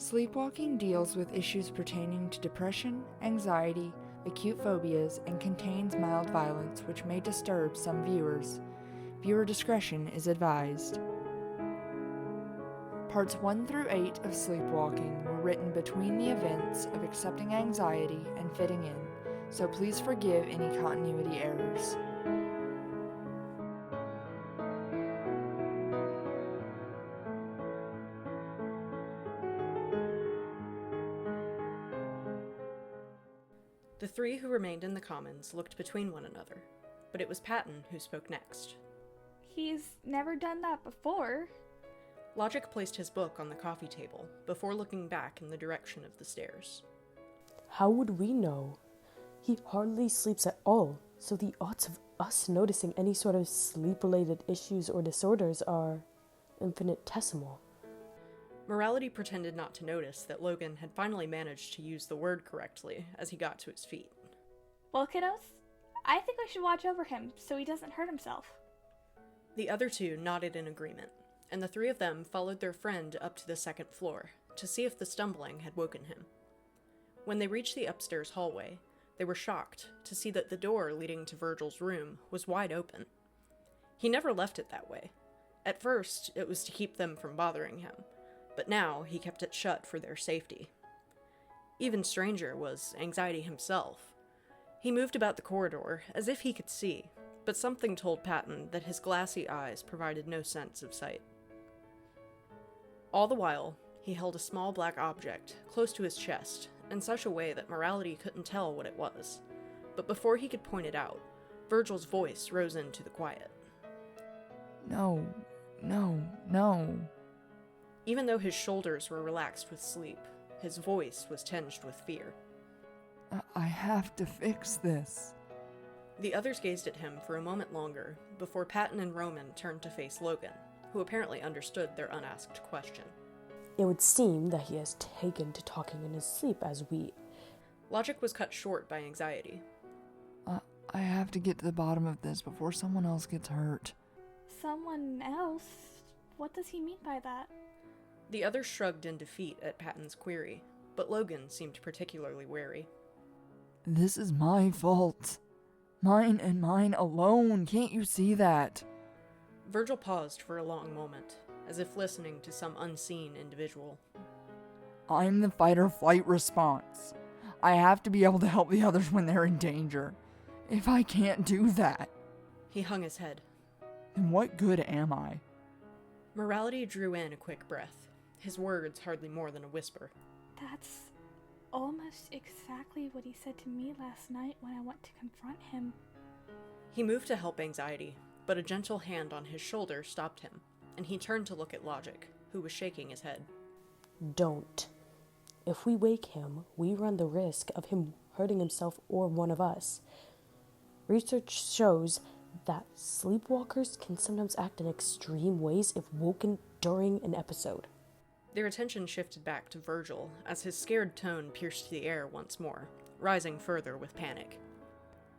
Sleepwalking deals with issues pertaining to depression, anxiety, acute phobias, and contains mild violence which may disturb some viewers. Viewer discretion is advised. Parts 1 through 8 of Sleepwalking were written between the events of accepting anxiety and fitting in, so please forgive any continuity errors. The three who remained in the commons looked between one another, but it was Patton who spoke next. He's never done that before. Logic placed his book on the coffee table before looking back in the direction of the stairs. How would we know? He hardly sleeps at all, so the odds of us noticing any sort of sleep-related issues or disorders are infinitesimal. Morality pretended not to notice that Logan had finally managed to use the word correctly as he got to his feet. Well, kiddos, I think we should watch over him so he doesn't hurt himself. The other two nodded in agreement, and the three of them followed their friend up to the second floor to see if the stumbling had woken him. When they reached the upstairs hallway, they were shocked to see that the door leading to Virgil's room was wide open. He never left it that way. At first, it was to keep them from bothering him, but now he kept it shut for their safety. Even stranger was Anxiety himself. He moved about the corridor as if he could see, but something told Patton that his glassy eyes provided no sense of sight. All the while, he held a small black object close to his chest in such a way that Morality couldn't tell what it was, but before he could point it out, Virgil's voice rose into the quiet. No. Even though his shoulders were relaxed with sleep, his voice was tinged with fear. I have to fix this. The others gazed at him for a moment longer before Patton and Roman turned to face Logan, who apparently understood their unasked question. It would seem that he has taken to talking in his sleep as we... Logic was cut short by Anxiety. I have to get to the bottom of this before someone else gets hurt. Someone else? What does he mean by that? The others shrugged in defeat at Patton's query, but Logan seemed particularly wary. This is my fault. Mine and mine alone. Can't you see that? Virgil paused for a long moment, as if listening to some unseen individual. I'm the fight-or-flight response. I have to be able to help the others when they're in danger. If I can't do that... He hung his head. Then what good am I? Morality drew in a quick breath, his words hardly more than a whisper. That's almost exactly what he said to me last night when I went to confront him. He moved to help Anxiety, but a gentle hand on his shoulder stopped him, and he turned to look at Logic, who was shaking his head. Don't. If we wake him, we run the risk of him hurting himself or one of us. Research shows that sleepwalkers can sometimes act in extreme ways if woken during an episode. Their attention shifted back to Virgil as his scared tone pierced the air once more, rising further with panic.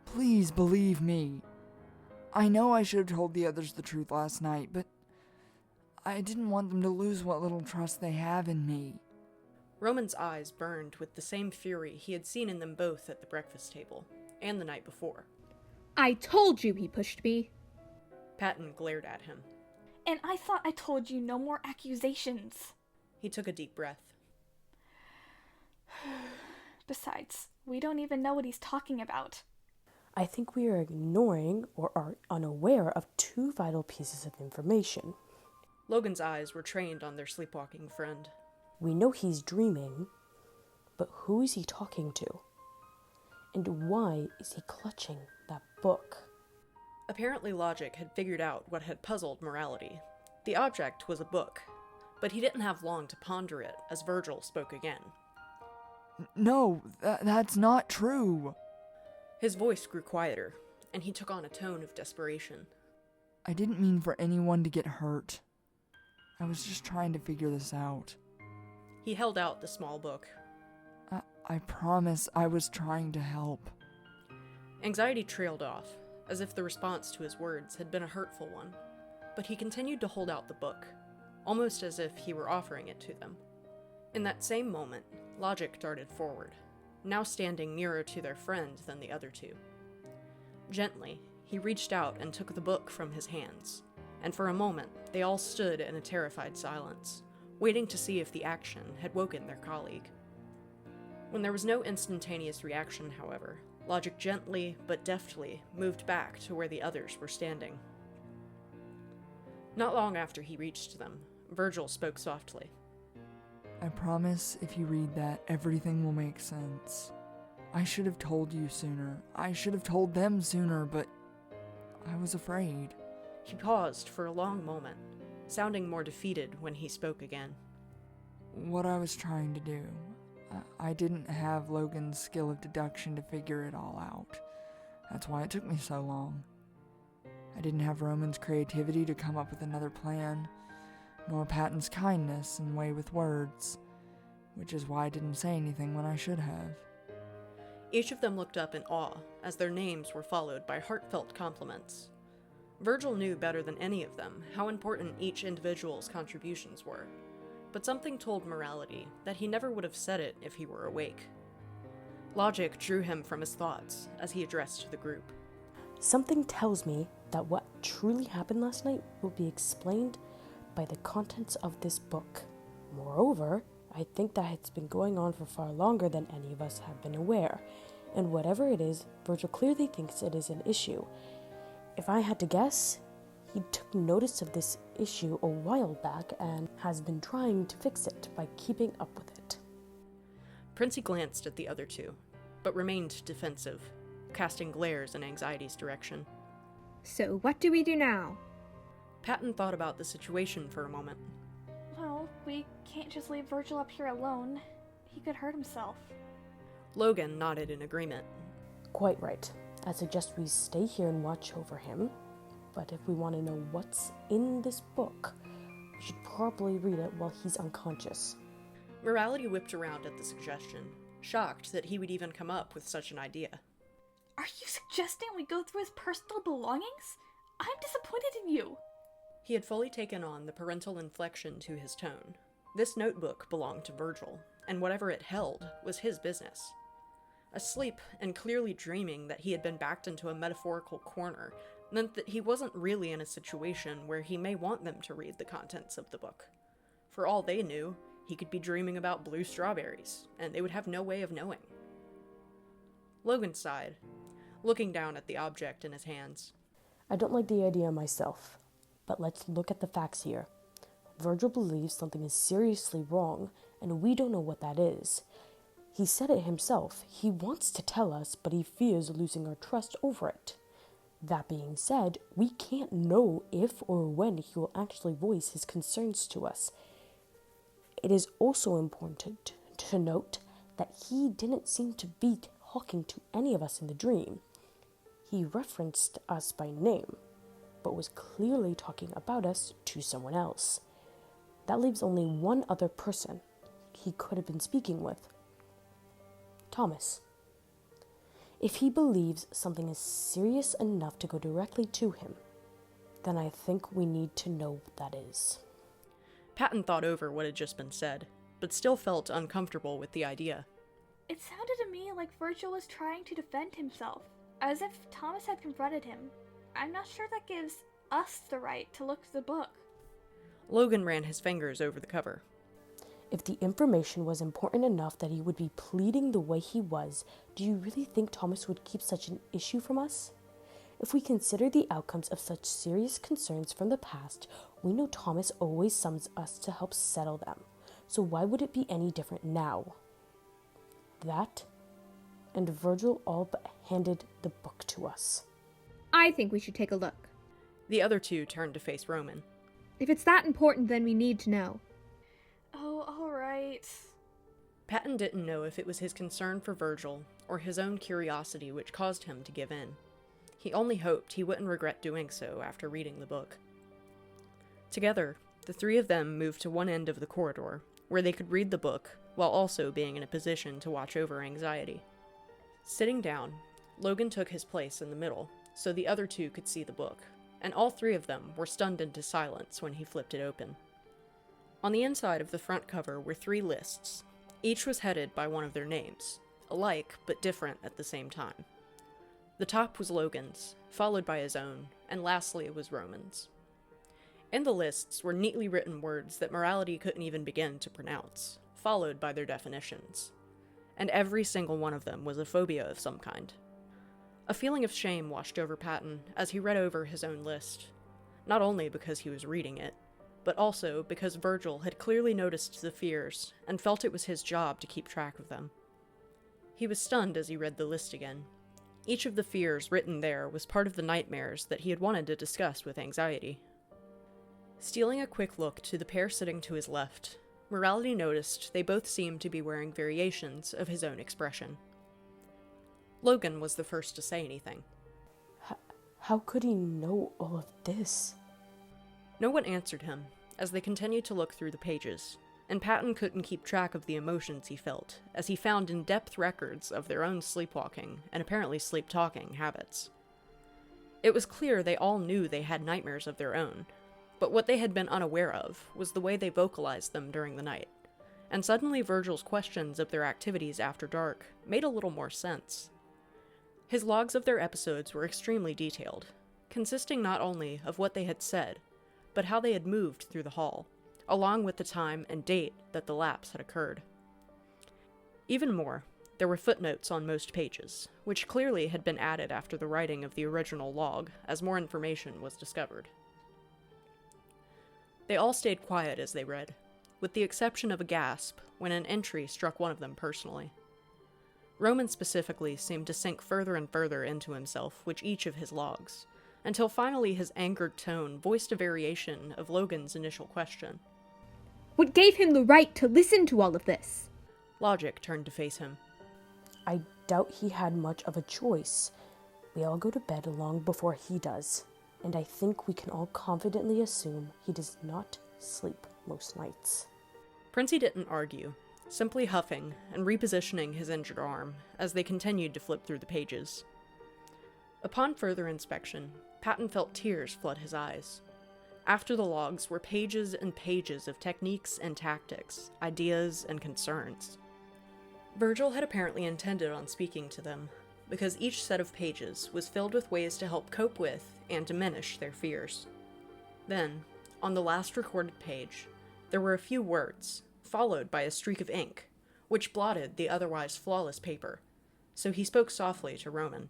Please believe me. I know I should have told the others the truth last night, but I didn't want them to lose what little trust they have in me. Roman's eyes burned with the same fury he had seen in them both at the breakfast table, and the night before. I told you he pushed me. Patton glared at him. And I thought I told you no more accusations. He took a deep breath. Besides, we don't even know what he's talking about. I think we are ignoring or are unaware of two vital pieces of information. Logan's eyes were trained on their sleepwalking friend. We know he's dreaming, but who is he talking to? And why is he clutching that book? Apparently Logic had figured out what had puzzled Morality. The object was a book, but he didn't have long to ponder it as Virgil spoke again. No, that's not true. His voice grew quieter, and he took on a tone of desperation. I didn't mean for anyone to get hurt. I was just trying to figure this out. He held out the small book. I promise I was trying to help. Anxiety trailed off, as if the response to his words had been a hurtful one, but he continued to hold out the book, almost as if he were offering it to them. In that same moment, Logic darted forward, now standing nearer to their friend than the other two. Gently, he reached out and took the book from his hands, and for a moment, they all stood in a terrified silence, waiting to see if the action had woken their colleague. When there was no instantaneous reaction, however, Logic gently but deftly moved back to where the others were standing. Not long after he reached them, Virgil spoke softly. I promise if you read that, everything will make sense. I should have told you sooner. I should have told them sooner, but I was afraid. He paused for a long moment, sounding more defeated when he spoke again. What I was trying to do. I didn't have Logan's skill of deduction to figure it all out. That's why it took me so long. I didn't have Roman's creativity to come up with another plan, nor Patton's kindness and way with words, which is why I didn't say anything when I should have. Each of them looked up in awe as their names were followed by heartfelt compliments. Virgil knew better than any of them how important each individual's contributions were, but something told Morality that he never would have said it if he were awake. Logic drew him from his thoughts as he addressed the group. Something tells me that what truly happened last night will be explained by the contents of this book. Moreover, I think that it's been going on for far longer than any of us have been aware, and whatever it is, Virgil clearly thinks it is an issue. If I had to guess, he took notice of this issue a while back and has been trying to fix it by keeping up with it. Princey glanced at the other two, but remained defensive, casting glares in Anxiety's direction. So what do we do now? Patton thought about the situation for a moment. Well, we can't just leave Virgil up here alone. He could hurt himself. Logan nodded in agreement. Quite right. I suggest we stay here and watch over him. But if we want to know what's in this book, we should probably read it while he's unconscious. Morality whipped around at the suggestion, shocked that he would even come up with such an idea. Are you suggesting we go through his personal belongings? I'm disappointed in you. He had fully taken on the parental inflection to his tone. This notebook belonged to Virgil, and whatever it held was his business. Asleep and clearly dreaming that he had been backed into a metaphorical corner meant that he wasn't really in a situation where he may want them to read the contents of the book. For all they knew, he could be dreaming about blue strawberries, and they would have no way of knowing. Logan sighed, looking down at the object in his hands. I don't like the idea myself, but let's look at the facts here. Virgil believes something is seriously wrong, and we don't know what that is. He said it himself. He wants to tell us, but he fears losing our trust over it. That being said, we can't know if or when he will actually voice his concerns to us. It is also important to note that he didn't seem to be talking to any of us in the dream. He referenced us by name, but was clearly talking about us to someone else. That leaves only one other person he could have been speaking with. Thomas. If he believes something is serious enough to go directly to him, then I think we need to know what that is. Patton thought over what had just been said, but still felt uncomfortable with the idea. It sounded to me like Virgil was trying to defend himself, as if Thomas had confronted him. I'm not sure that gives us the right to look through the book. Logan ran his fingers over the cover. If the information was important enough that he would be pleading the way he was, do you really think Thomas would keep such an issue from us? If we consider the outcomes of such serious concerns from the past, we know Thomas always summons us to help settle them. So why would it be any different now? That, and Virgil all but handed the book to us. I think we should take a look. The other two turned to face Roman. If it's that important, then we need to know. Oh, all right. Patton didn't know if it was his concern for Virgil or his own curiosity which caused him to give in. He only hoped he wouldn't regret doing so after reading the book. Together, the three of them moved to one end of the corridor, where they could read the book while also being in a position to watch over Anxiety. Sitting down, Logan took his place in the middle, so the other two could see the book, and all three of them were stunned into silence when he flipped it open. On the inside of the front cover were 3 lists. Each was headed by one of their names, alike but different at the same time. The top was Logan's, followed by his own, and lastly was Roman's. In the lists were neatly written words that morality couldn't even begin to pronounce, followed by their definitions. And every single one of them was a phobia of some kind. A feeling of shame washed over Patton as he read over his own list, not only because he was reading it, but also because Virgil had clearly noticed the fears and felt it was his job to keep track of them. He was stunned as he read the list again. Each of the fears written there was part of the nightmares that he had wanted to discuss with anxiety. Stealing a quick look to the pair sitting to his left, Morality noticed they both seemed to be wearing variations of his own expression. Logan was the first to say anything. How could he know all of this? No one answered him, as they continued to look through the pages, and Patton couldn't keep track of the emotions he felt, as he found in-depth records of their own sleepwalking, and apparently sleep-talking, habits. It was clear they all knew they had nightmares of their own, but what they had been unaware of was the way they vocalized them during the night, and suddenly Virgil's questions of their activities after dark made a little more sense. His logs of their episodes were extremely detailed, consisting not only of what they had said, but how they had moved through the hall, along with the time and date that the lapse had occurred. Even more, there were footnotes on most pages, which clearly had been added after the writing of the original log, as more information was discovered. They all stayed quiet as they read, with the exception of a gasp when an entry struck one of them personally. Roman specifically seemed to sink further and further into himself with each of his logs, until finally his angered tone voiced a variation of Logan's initial question. What gave him the right to listen to all of this? Logic turned to face him. I doubt he had much of a choice. We all go to bed long before he does, and I think we can all confidently assume he does not sleep most nights. Princey didn't argue, simply huffing and repositioning his injured arm as they continued to flip through the pages. Upon further inspection, Patton felt tears flood his eyes. After the logs were pages and pages of techniques and tactics, ideas and concerns. Virgil had apparently intended on speaking to them, because each set of pages was filled with ways to help cope with and diminish their fears. Then, on the last recorded page, there were a few words, followed by a streak of ink, which blotted the otherwise flawless paper, so he spoke softly to Roman.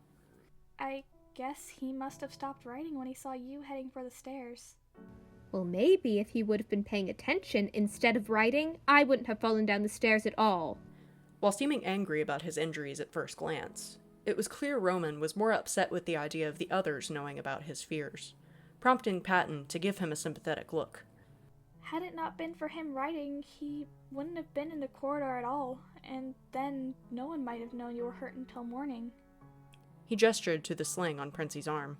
I guess he must have stopped writing when he saw you heading for the stairs. Well, maybe if he would have been paying attention instead of writing, I wouldn't have fallen down the stairs at all. While seeming angry about his injuries at first glance, it was clear Roman was more upset with the idea of the others knowing about his fears, prompting Patton to give him a sympathetic look. Had it not been for him writing, he wouldn't have been in the corridor at all, and then no one might have known you were hurt until morning. He gestured to the sling on Princey's arm.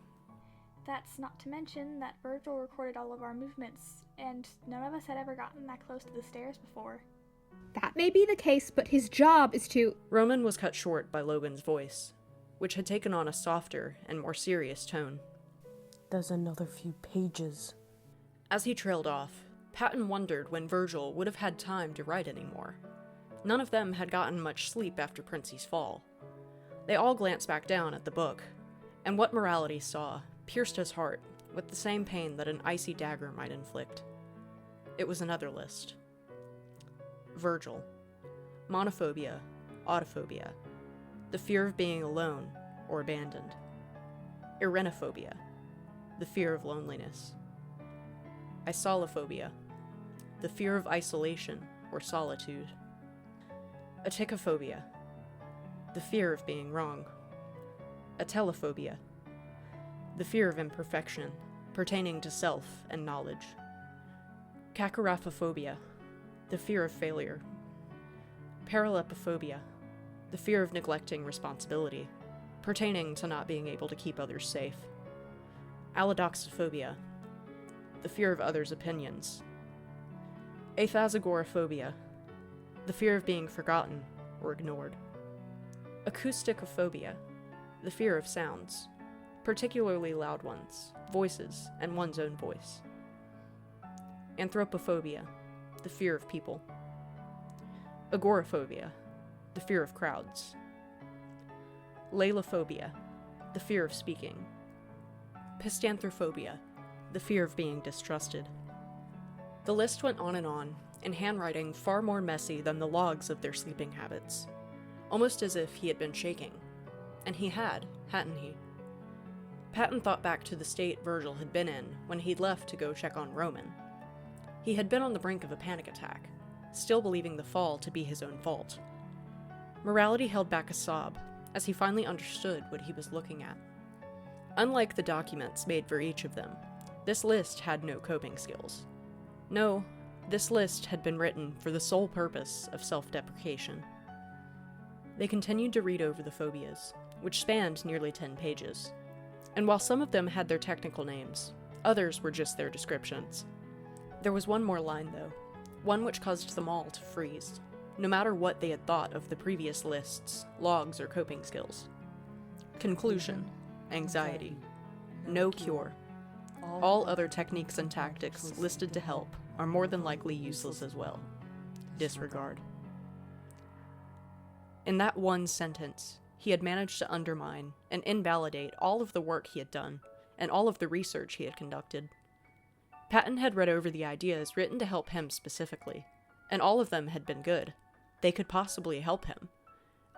That's not to mention that Virgil recorded all of our movements, and none of us had ever gotten that close to the stairs before. That may be the case, but his job is to— Roman was cut short by Logan's voice, which had taken on a softer and more serious tone. There's another few pages. As he trailed off, Patton wondered when Virgil would have had time to write anymore. None of them had gotten much sleep after Princey's fall. They all glanced back down at the book, and what Morality saw pierced his heart with the same pain that an icy dagger might inflict. It was another list. Virgil. Monophobia, autophobia, the fear of being alone or abandoned. Irenophobia, the fear of loneliness. Isolophobia, the fear of isolation or solitude. Aticophobia, the fear of being wrong. Atelophobia, the fear of imperfection, pertaining to self and knowledge. Kakaraphophobia, the fear of failure. Paralepophobia, the fear of neglecting responsibility, pertaining to not being able to keep others safe. Allodoxophobia, the fear of others' opinions. Aphasagoraphobia, the fear of being forgotten or ignored. Acousticophobia, the fear of sounds, particularly loud ones, voices, and one's own voice. Anthropophobia, the fear of people. Agoraphobia, the fear of crowds. Leilophobia, the fear of speaking. Pistanthrophobia, the fear of being distrusted. The list went on, in handwriting far more messy than the logs of their sleeping habits, almost as if he had been shaking. And he had, hadn't he? Patton thought back to the state Virgil had been in when he'd left to go check on Roman. He had been on the brink of a panic attack, still believing the fall to be his own fault. Morality held back a sob, as he finally understood what he was looking at. Unlike the documents made for each of them, this list had no coping skills. No, this list had been written for the sole purpose of self-deprecation. They continued to read over the phobias, which spanned nearly 10 pages. And while some of them had their technical names, others were just their descriptions. There was one more line, though, one which caused them all to freeze, no matter what they had thought of the previous lists, logs, or coping skills. Conclusion: anxiety. No cure. All other techniques and tactics listed to help are more than likely useless as well. Disregard. In that one sentence, he had managed to undermine and invalidate all of the work he had done and all of the research he had conducted. Patton had read over the ideas written to help him specifically, and all of them had been good. They could possibly help him.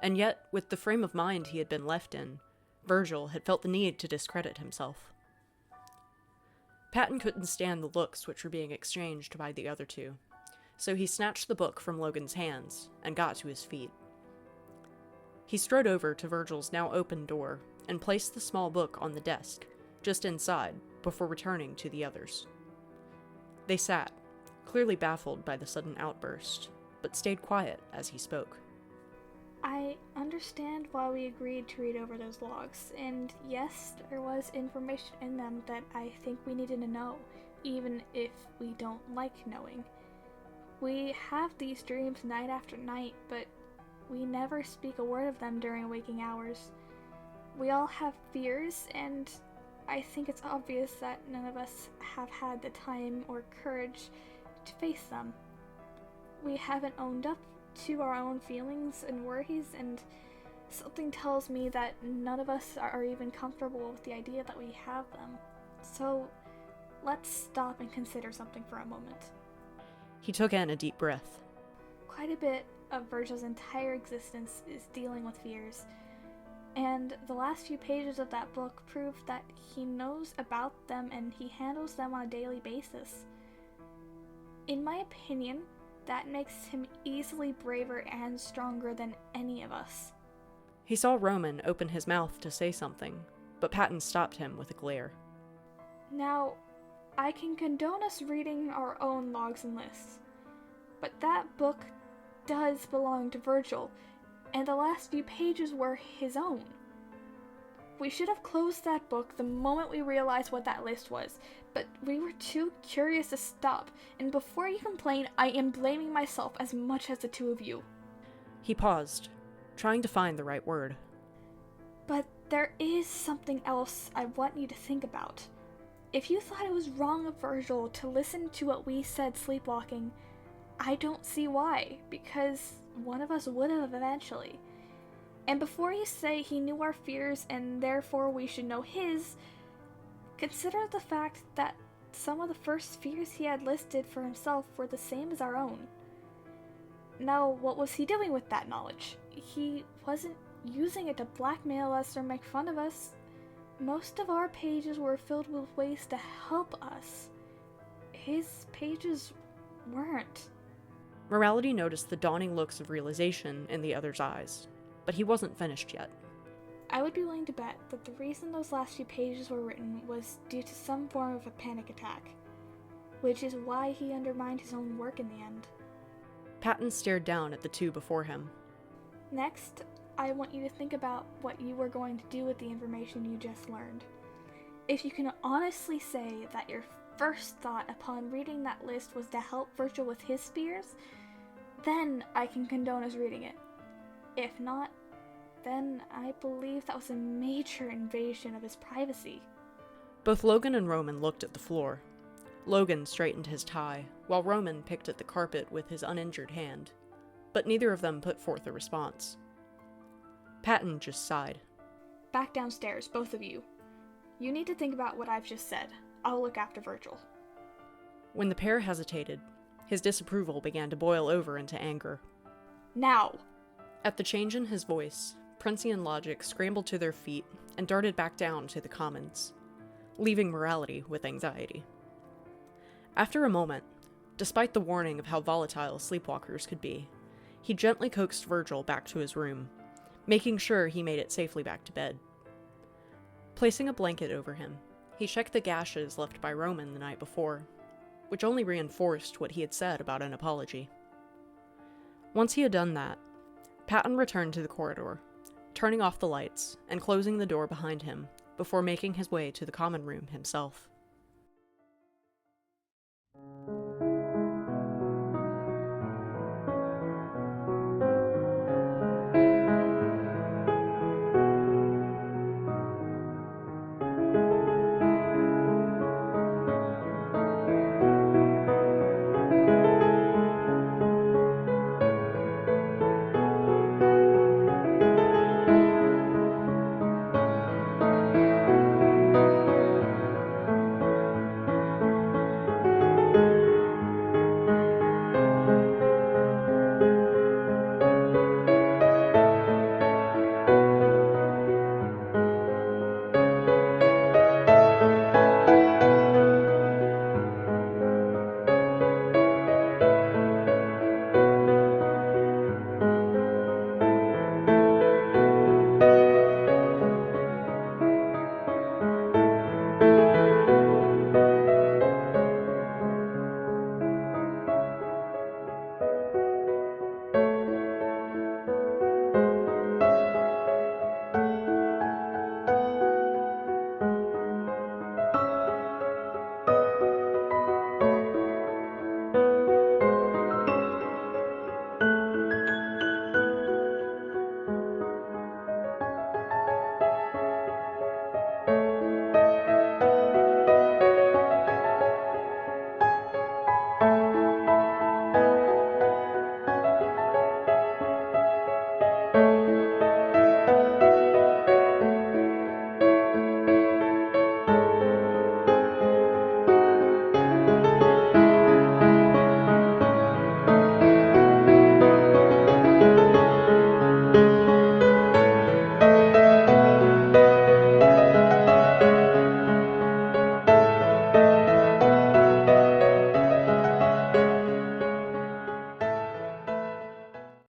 And yet, with the frame of mind he had been left in, Virgil had felt the need to discredit himself. Patton couldn't stand the looks which were being exchanged by the other two, so he snatched the book from Logan's hands and got to his feet. He strode over to Virgil's now open door and placed the small book on the desk, just inside, before returning to the others. They sat, clearly baffled by the sudden outburst, but stayed quiet as he spoke. I understand why we agreed to read over those logs, and yes, there was information in them that I think we needed to know, even if we don't like knowing. We have these dreams night after night, but we never speak a word of them during waking hours. We all have fears, and I think it's obvious that none of us have had the time or courage to face them. We haven't owned up to our own feelings and worries, and something tells me that none of us are even comfortable with the idea that we have them. So let's stop and consider something for a moment. He took in a deep breath. Quite a bit of Virgil's entire existence is dealing with fears, and the last few pages of that book prove that he knows about them and he handles them on a daily basis. In my opinion, that makes him easily braver and stronger than any of us. He saw Roman open his mouth to say something, but Patton stopped him with a glare. Now, I can condone us reading our own logs and lists, but that book does belong to Virgil, and the last few pages were his own. We should have closed that book the moment we realized what that list was, but we were too curious to stop, and before you complain, I am blaming myself as much as the two of you. He paused, trying to find the right word. But there is something else I want you to think about. If you thought it was wrong of Virgil to listen to what we said sleepwalking, I don't see why, because one of us would have eventually. And before you say he knew our fears and therefore we should know his, consider the fact that some of the first fears he had listed for himself were the same as our own. Now, what was he doing with that knowledge? He wasn't using it to blackmail us or make fun of us. Most of our pages were filled with ways to help us. His pages weren't. Morality noticed the dawning looks of realization in the other's eyes, but he wasn't finished yet. I would be willing to bet that the reason those last few pages were written was due to some form of a panic attack, which is why he undermined his own work in the end. Patton stared down at the two before him. Next, I want you to think about what you were going to do with the information you just learned. If you can honestly say that your first thought upon reading that list was to help Virgil with his fears, then I can condone us reading it. If not, then I believe that was a major invasion of his privacy. Both Logan and Roman looked at the floor. Logan straightened his tie, while Roman picked at the carpet with his uninjured hand, but neither of them put forth a response. Patton just sighed. Back downstairs, both of you. You need to think about what I've just said. I'll look after Virgil. When the pair hesitated, his disapproval began to boil over into anger. Now! At the change in his voice, Princy and Logic scrambled to their feet and darted back down to the commons, leaving Morality with anxiety. After a moment, despite the warning of how volatile sleepwalkers could be, he gently coaxed Virgil back to his room, making sure he made it safely back to bed. Placing a blanket over him, he checked the gashes left by Roman the night before, which only reinforced what he had said about an apology. Once he had done that, Patton returned to the corridor, turning off the lights and closing the door behind him before making his way to the common room himself.